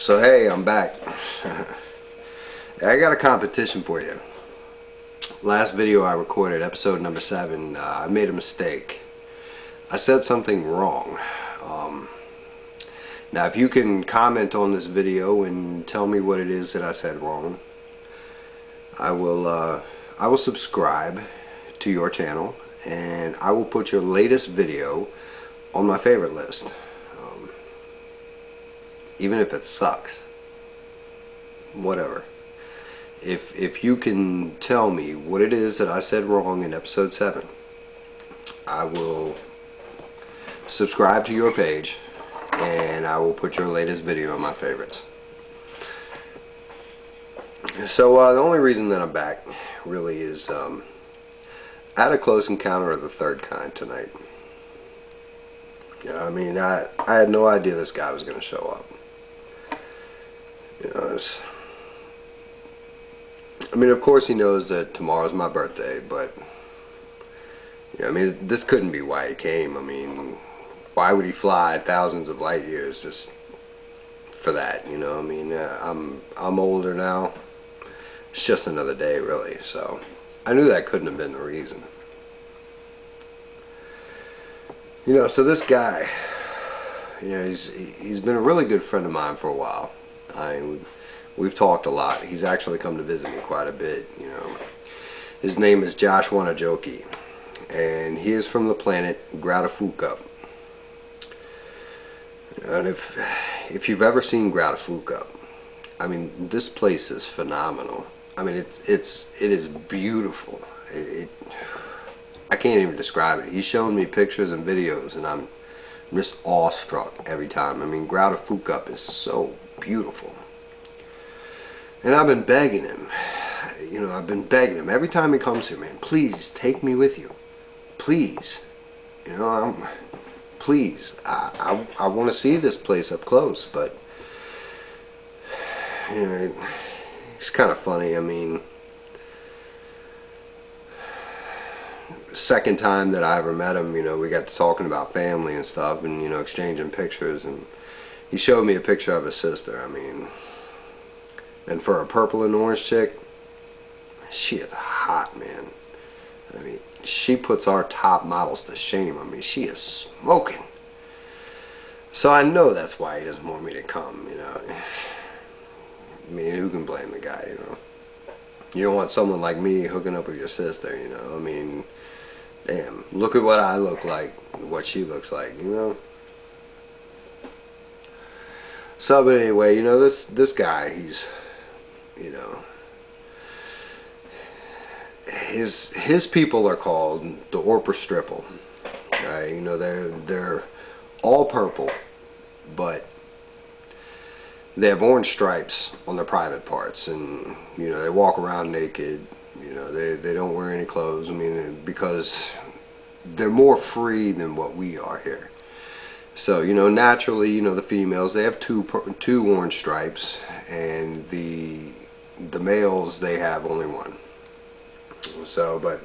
So hey, I'm back. I got a competition for you. Last video I recorded, episode number 7, I made a mistake. I said something wrong. Now if you can comment on this video and tell me what it is that I said wrong, I will subscribe to your channel and I will put your latest video on my favorite list. Even if it sucks, whatever. If you can tell me what it is that I said wrong in episode 7, I will subscribe to your page and I will put your latest video on my favorites. So the only reason that I'm back really is I had a close encounter of the third kind tonight. I mean, I had no idea this guy was going to show up. I mean, of course he knows that tomorrow's my birthday, but I mean, this couldn't be why he came. I mean, why would he fly thousands of light years just for that? I mean, I'm older now. It's just another day, really. So I knew that couldn't have been the reason. So this guy, he's been a really good friend of mine for a while. We've talked a lot. He's actually come to visit me quite a bit. His name is Joshwannjokey, and he is from the planet Goudafukup. And if you've ever seen Goudafukup, I mean, this place is phenomenal. I mean, it is beautiful. I can't even describe it. He's shown me pictures and videos, and I'm just awestruck every time. I mean, Goudafukup is so beautiful. And I've been begging him. I've been begging him every time he comes here, man, please take me with you. Please. Please. I want to see this place up close, but it's kind of funny. I mean, second time that I ever met him, we got to talking about family and stuff and, exchanging pictures, and he showed me a picture of his sister. I mean, and for a purple and orange chick, she is hot, man. I mean, she puts our top models to shame. I mean, she is smoking. So I know that's why he doesn't want me to come, I mean, who can blame the guy, You don't want someone like me hooking up with your sister, I mean, damn, look at what I look like, what she looks like, So, but anyway, this guy, he's, his people are called the Orper. They're all purple, but they have orange stripes on their private parts, and they walk around naked. They don't wear any clothes. I mean, because they're more free than what we are here. So naturally, the females, they have two orange stripes, and the males, they have only one. So, but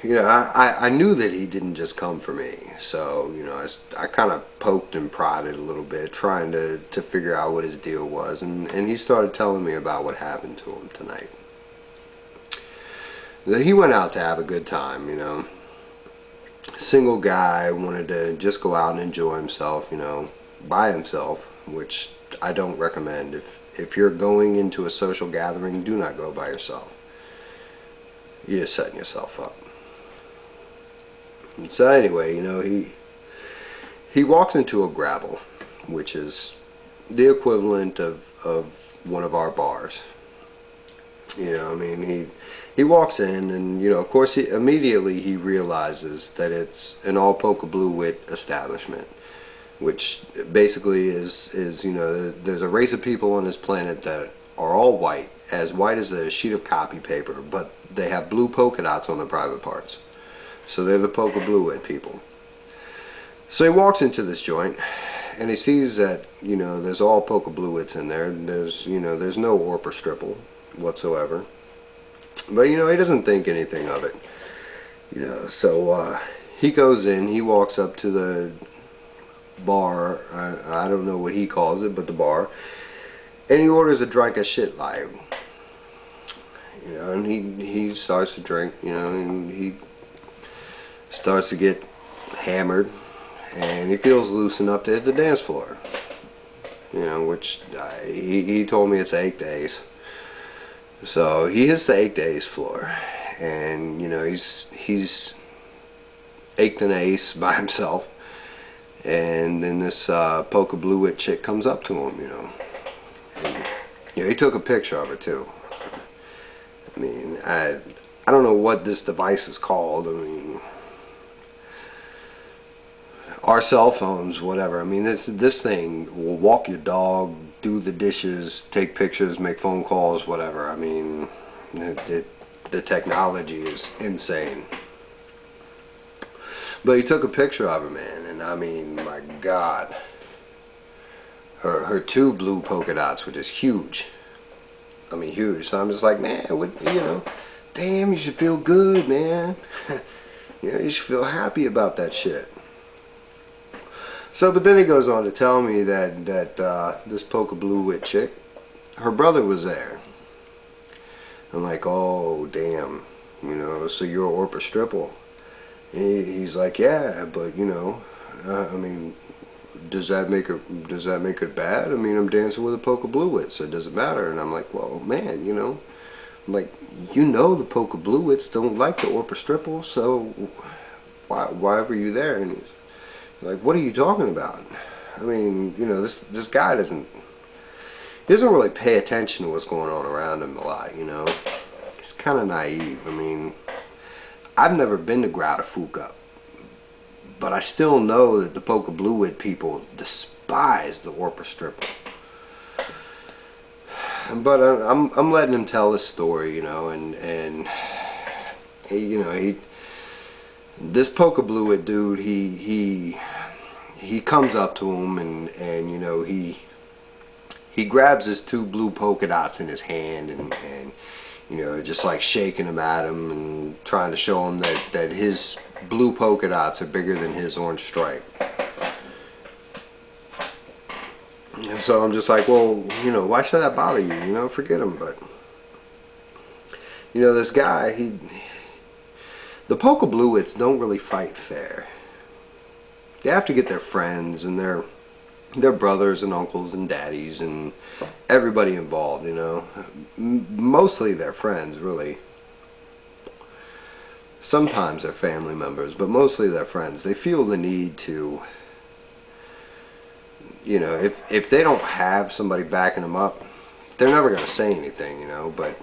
I knew that he didn't just come for me. So I kind of poked and prodded a little bit, trying to figure out what his deal was, and he started telling me about what happened to him tonight. He went out to have a good time, Single guy, wanted to just go out and enjoy himself, by himself, which I don't recommend. If you're going into a social gathering, do not go by yourself. You're just setting yourself up. And so anyway, he walks into a gravel, which is the equivalent of one of our bars. I mean, he walks in, and of course immediately he realizes that it's an all polka blue wit establishment, which basically is there's a race of people on this planet that are all white as a sheet of copy paper, but they have blue polka dots on their private parts. So they're the polka blue wit people. So he walks into this joint, and he sees that there's all polka blue wits in there. There's there's no Orper whatsoever. But he doesn't think anything of it. So he goes in, he walks up to bar. I don't know what he calls it, but the bar. And he orders a drink of shit like, you know, and he starts to drink, you know, and he starts to get hammered, and he feels loose enough to hit the dance floor. You know, which he told me it's 8 days. So he hits the 8 days floor, and you know he's ached an ace by himself, and then this polka blue wit chick comes up to him, you know, and you know he took a picture of her too. I mean, I don't know what this device is called. I mean, our cell phones, whatever. I mean, this thing will walk your dog, do the dishes, take pictures, make phone calls, whatever. I mean, the technology is insane. But he took a picture of her, man, and I mean, my God, her 2 blue polka dots were just huge. I mean, huge. So I'm just like, man, what, you know, damn, you should feel good, man. You know, you should feel happy about that shit. So, but then he goes on to tell me that this polka blue wit chick, her brother was there. I'm like, oh damn, you know, so you're an Orpa Stripple. He's like, yeah, but you know, I mean, does that make it bad? I mean, I'm dancing with a polka blue wit, so it doesn't matter. And I'm like, well, man, you know, I'm like, you know, the polka blue wits don't like the Orpa Stripple, so why were you there? And he's like, what are you talking about? I mean, you know, this guy doesn't really pay attention to what's going on around him a lot, you know. He's kind of naive. I mean, I've never been to Goudafukup, but I still know that the polka blue wit people despise the Orpa Stripple. But I'm letting him tell his story, you know, and you know, this polka blue wit dude, he comes up to him, and you know, he grabs his 2 blue polka dots in his hand, and you know, just like shaking them at him and trying to show him that his blue polka dots are bigger than his orange stripe. And so I'm just like, well, you know, why should that bother you? You know, forget him. But you know, this guy, the polka blue wits don't really fight fair. They have to get their friends and their brothers and uncles and daddies and everybody involved, you know. Mostly their friends, really. Sometimes their family members, but mostly their friends. They feel the need to, you know, if they don't have somebody backing them up, they're never going to say anything, you know. But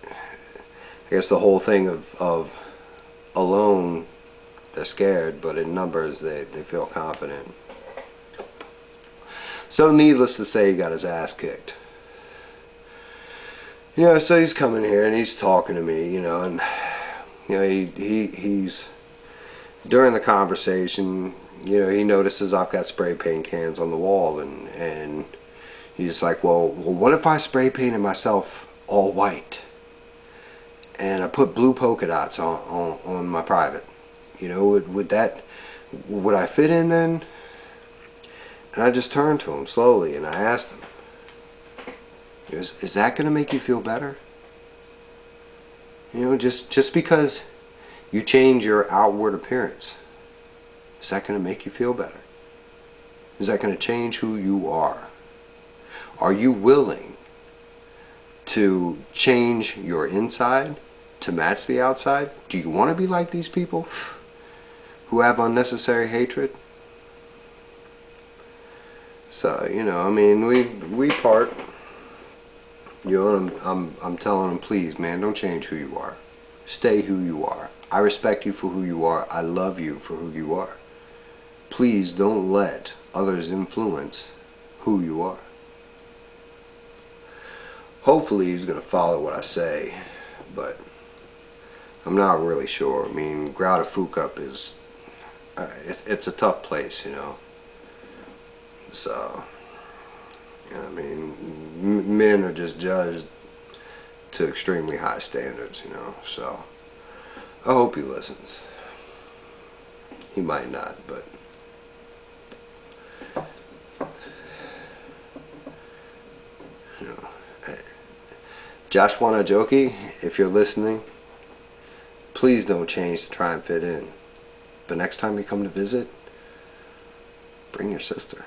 I guess the whole thing of alone, they're scared, but in numbers they feel confident. So needless to say, he got his ass kicked. You know, so he's coming here and he's talking to me, you know, and you know, he's during the conversation, you know, he notices I've got spray paint cans on the wall, and he's like, well, what if I spray painted myself all white and I put blue polka dots on my private? You know, would I fit in then? And I just turned to him slowly and I asked him, is that going to make you feel better? You know, just because you change your outward appearance, is that going to make you feel better? Is that going to change who you are? Are you willing to change your inside to match the outside? Do you want to be like these people who have unnecessary hatred? So, you know, I mean, we part. You know, I'm telling him, please, man, don't change who you are. Stay who you are. I respect you for who you are. I love you for who you are. Please don't let others influence who you are. Hopefully he's going to follow what I say, but I'm not really sure. I mean, Goudafukup is, it's a tough place, you know. So, you know, I mean, men are just judged to extremely high standards, you know. So, I hope he listens. He might not, but Joshwannjokey, if you're listening, please don't change to try and fit in. But next time you come to visit, bring your sister.